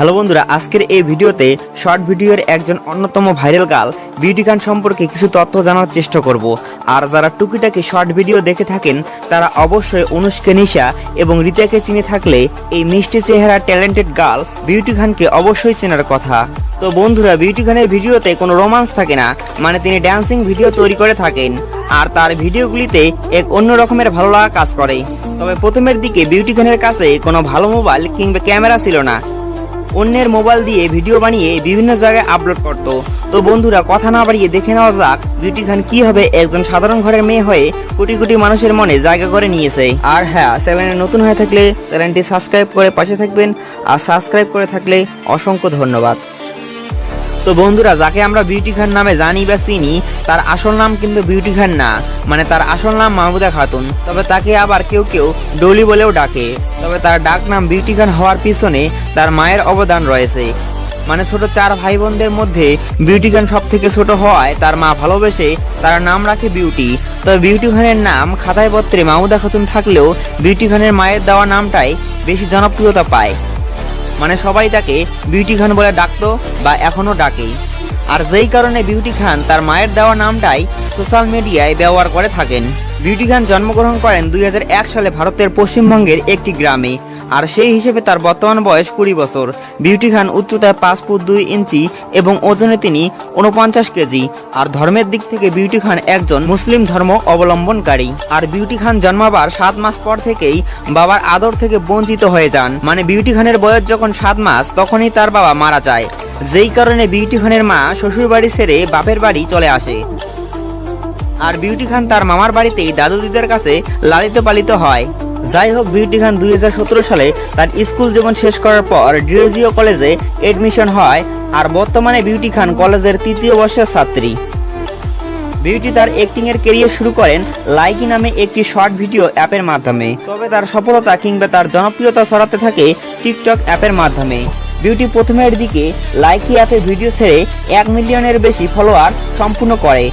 Hello বন্ধুরা, আজকের এই ভিডিওতে শর্ট ভিডিওর একজন অন্যতম ভাইরাল গার্ল বিউটি খান সম্পর্কে কিছু তথ্য জানার চেষ্টা করব। আর যারা টুকিটাকি শর্ট ভিডিও দেখে থাকেন তারা অবশ্যই অনুষ্কা নিশা এবং রিতাকে চিনে থাকলে এই মিষ্টি চেহারা ট্যালেন্টেড গার্ল বিউটি খানকে অবশ্যই চেনার কথা। তো বন্ধুরা, বিউটি খানের ভিডিওতে কোনো রোমান্স থাকে না, মানে তিনি ড্যান্সিং ভিডিও তৈরি করে থাকেন আর তার ভিডিওগুলিতে এক অন্য রকমের ভালো লাগা কাজ করে। তবে প্রথমের দিকে বিউটি খানের কাছে কোনো ভালো মোবাইল কিংবা ক্যামেরা ছিল না, অন্যের মোবাইল দিয়ে ভিডিও বানিয়ে বিভিন্ন জায়গায় আপলোড করত। তো বন্ধুরা, কথা না বাড়িয়ে দেখে নেওয়া যাক বিউটি খান কিভাবে একজন সাধারণ ঘরের মেয়ে হয়ে কোটি কোটি মানুষের মনে জায়গা করে নিয়েছে। আর হ্যাঁ, চ্যানেলে নতুন হয়ে থাকলে চ্যানেলটি সাবস্ক্রাইব করে পাশে থাকবেন, আর সাবস্ক্রাইব করে থাকলে অসংখ্য ধন্যবাদ। তো বন্ধুরা, যাকে আমরা বিউটি খান নামে জানি বা চিনি তার আসল নাম কিন্তু বিউটি খান না, মানে তার আসল নাম মাহমুদা খাতুন। তবে তাকে আবার কেউ কেউ ডলি বলেও ডাকে। তবে তার ডাক নাম বিউটি খান হওয়ার পিছনে তার মায়ের অবদান রয়েছে। মানে ছোট 4 ভাই বোনদের মধ্যে বিউটি খান সব থেকে ছোট হওয়ায় তার মা ভালোবেসে তার নাম রাখে বিউটি। তবে বিউটি খানের নাম খাতায় পত্রে মাহমুদা খাতুন থাকলেও বিউটি খানের মায়ের দেওয়া নামটাই বেশি জনপ্রিয়তা পায়। মানে সবাই তাকে বিউটি খান বলে ডাকতো বা এখনো ডাকেই। আর যেই কারণে বিউটি খান তার মায়ের দেওয়া নামটাই সোশ্যাল মিডিয়ায় ব্যবহার করে থাকেন। বিউটি খান জন্মগ্রহণ করেন 2001 সালে ভারতের পশ্চিমবঙ্গের একটি গ্রামে। আর সেই হিসেবে তার বর্তমান বয়স 20 বছর। বিউটি খান উচ্চতায় 5 ফুট 2 ইঞ্চি এবং ওজনে তিনি 49 কেজি। আর ধর্মের দিক থেকে বিউটি খান একজন মুসলিম ধর্ম অবলম্বনকারী। আর বিউটি খান জন্মাবার 7 মাস পর থেকেই বাবার আদর থেকে বঞ্চিত হয়ে যান। মানে বিউটি খানের বয়স যখন 7 মাস তখনই তার বাবা মারা যায়, যেই কারণে বিউটি খানের মা শ্বশুর বাড়ি ছেড়ে বাপের বাড়ি চলে আসে। আর বিউটি খান তার মামার বাড়িতেই দাদু দিদার কাছে লালিত পালিত হয়। যাই হোক, বিউটি খান 2017 সালে তার স্কুল জীবন শেষ করার পর ডিওজিও কলেজে এডমিশন হয়। আর বর্তমানে বিউটি খান কলেজের 3য় বর্ষের ছাত্রী। বিউটি তার অ্যাক্টিং এর ক্যারিয়ার শুরু করেন লাইকি নামে একটি শর্ট ভিডিও অ্যাপের মাধ্যমে। তবে তার সফলতা কিংবা তার জনপ্রিয়তা ছড়াতে থাকে টিকটক অ্যাপের মাধ্যমে। বিউটি প্রথমের দিকে লাইকি অ্যাপে ভিডিও ছেড়ে 1 মিলিয়নের বেশি ফলোয়ার সম্পূর্ণ করে।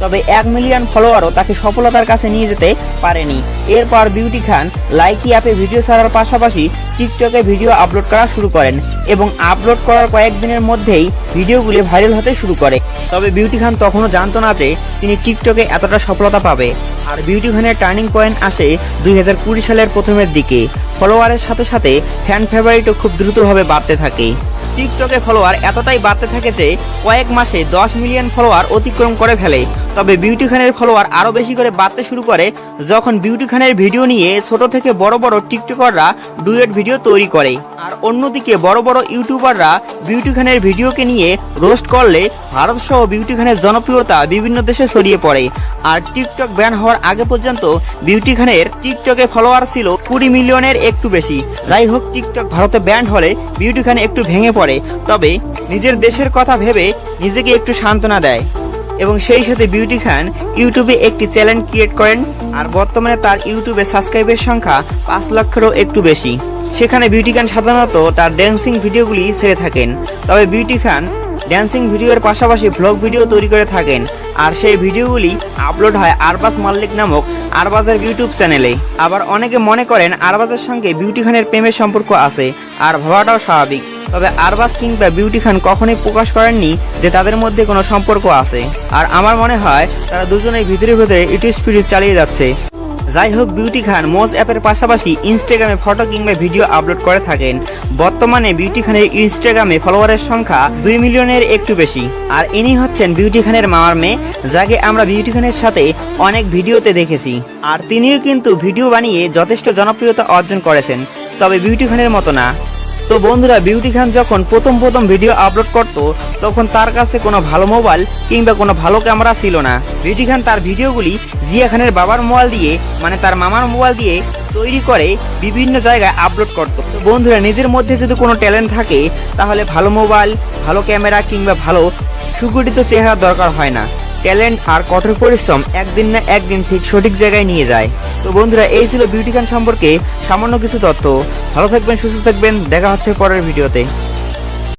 তবে 1 মিলিয়ন ফলোয়ারও তাকে সফলতার কাছে নিয়ে যেতে পারেনি। এরপর বিউটি খান লাইকি অ্যাপে ভিডিও ছাড়ার পাশাপাশি টিকটকে ভিডিও আপলোড করা শুরু করেন এবং আপলোড করার কয়েকদিনের মধ্যেই ভিডিওগুলি ভাইরাল হতে শুরু করে। তবে বিউটি খান তখনও জানতো না যে তিনি টিকটকে এতটা সফলতা পাবে। আর বিউটি খানের টার্নিং পয়েন্ট আসে 2020 সালের প্রথমের দিকে। ফলোয়ারের সাথে সাথে ফ্যান ফেভারিটও খুব দ্রুতভাবে বাড়তে থাকে। টিকটকে ফলোয়ার এতটাই বাড়তে থাকে যে কয়েক মাসে 10 মিলিয়ন ফলোয়ার অতিক্রম করে ফেলে। তবে বিউটি খানের ফলোয়ার আরো বেশি করে বাড়তে শুরু করে যখন বিউটি খানের ভিডিও নিয়ে ছোট থেকে বড় বড় টিকটকাররা ডুয়েট ভিডিও তৈরি করে। আর অন্যদিকে বড় বড় ইউটিউবাররা বিউটি খানের ভিডিওকে নিয়ে রোস্ট করলে ভারত সহ বিউটি খানের জনপ্রিয়তা বিভিন্ন দেশে ছড়িয়ে পড়ে। আর টিকটক ব্যান হওয়ার আগে পর্যন্ত বিউটি খানের টিকটকে ফলোয়ার ছিল 20 মিলিয়নের একটু বেশি। যাই হোক, টিকটক ভারতে ব্যান হলে বিউটি খান একটু ভেঙে পড়ে, তবে নিজের দেশের কথা ভেবে নিজেকে একটু সান্ত্বনা দেয় এবং সেই সাথে বিউটি খান ইউটিউবে একটি চ্যানেল ক্রিয়েট করেন। আর বর্তমানে তার ইউটিউবে সাবস্ক্রাইবের সংখ্যা 5 লক্ষেরও একটু বেশি। সেখানে বিউটি খান সাধারণত তার ড্যান্সিং ভিডিওগুলি ছেড়ে থাকেন। তবে বিউটি খান ড্যান্সিং ভিডিওর পাশাপাশি ভ্লগ ভিডিও তৈরি করে থাকেন। আর সেই ভিডিওগুলি আপলোড হয় আরবাজ মাল্লিক নামক আরবাজের ইউটিউব চ্যানেলে। আবার অনেকে মনে করেন আরবাজের সঙ্গে বিউটি খানের প্রেমের সম্পর্ক আছে, আর ভাবাটাও স্বাভাবিক। তবে আরবাজ কিংবা বিউটি খান কখনোই প্রকাশ করেননি যে তাদের মধ্যে কোনো সম্পর্ক আছে। আর আমার মনে হয় তারা দুজনেই ভিতরে ভিতরে ইউটিউব স্পিরিট চালিয়ে যাচ্ছে। যাই হোক, বিউটি খান মোজ অ্যাপের পাশাপাশি ইনস্টাগ্রামে ফটো কিংবা ভিডিও আপলোড করে থাকেন। বর্তমানে বিউটি খানের ইনস্টাগ্রামে ফলোয়ারের সংখ্যা 2 মিলিয়নের একটু বেশি। আর ইনি হচ্ছেন বিউটি খানের মামার মেয়ে, যাকে আমরা বিউটি খানের সাথে অনেক ভিডিওতে দেখেছি। আর তিনিও কিন্তু ভিডিও বানিয়ে যথেষ্ট জনপ্রিয়তা অর্জন করেছেন, তবে বিউটি খানের মতো না। তো বন্ধুরা, বিউটি খান যখন প্রথম ভিডিও আপলোড করত তখন তার কাছে কোনো ভালো মোবাইল কিংবা কোনো ভালো ক্যামেরা ছিল না। বিউটি খান তার ভিডিওগুলি জিয়া খানের বাবার মোবাইল দিয়ে, মানে তার মামার মোবাইল দিয়ে তৈরি করে বিভিন্ন জায়গায় আপলোড করত। তো বন্ধুরা, নিজের মধ্যে যদি কোনো ট্যালেন্ট থাকে তাহলে ভালো মোবাইল, ভালো ক্যামেরা কিংবা ভালো সুগঠিত চেহারা দরকার হয় না। ট্যালেন্ট আর কঠোর পরিশ্রম একদিন না একদিন ঠিক সঠিক জায়গায় নিয়ে যায়। তো বন্ধুরা, এই ছিল বিউটি খান সম্পর্কে সামান্য কিছু তথ্য। ভালো থাকবেন, সুস্থ থাকবেন, দেখা হচ্ছে পরের ভিডিওতে।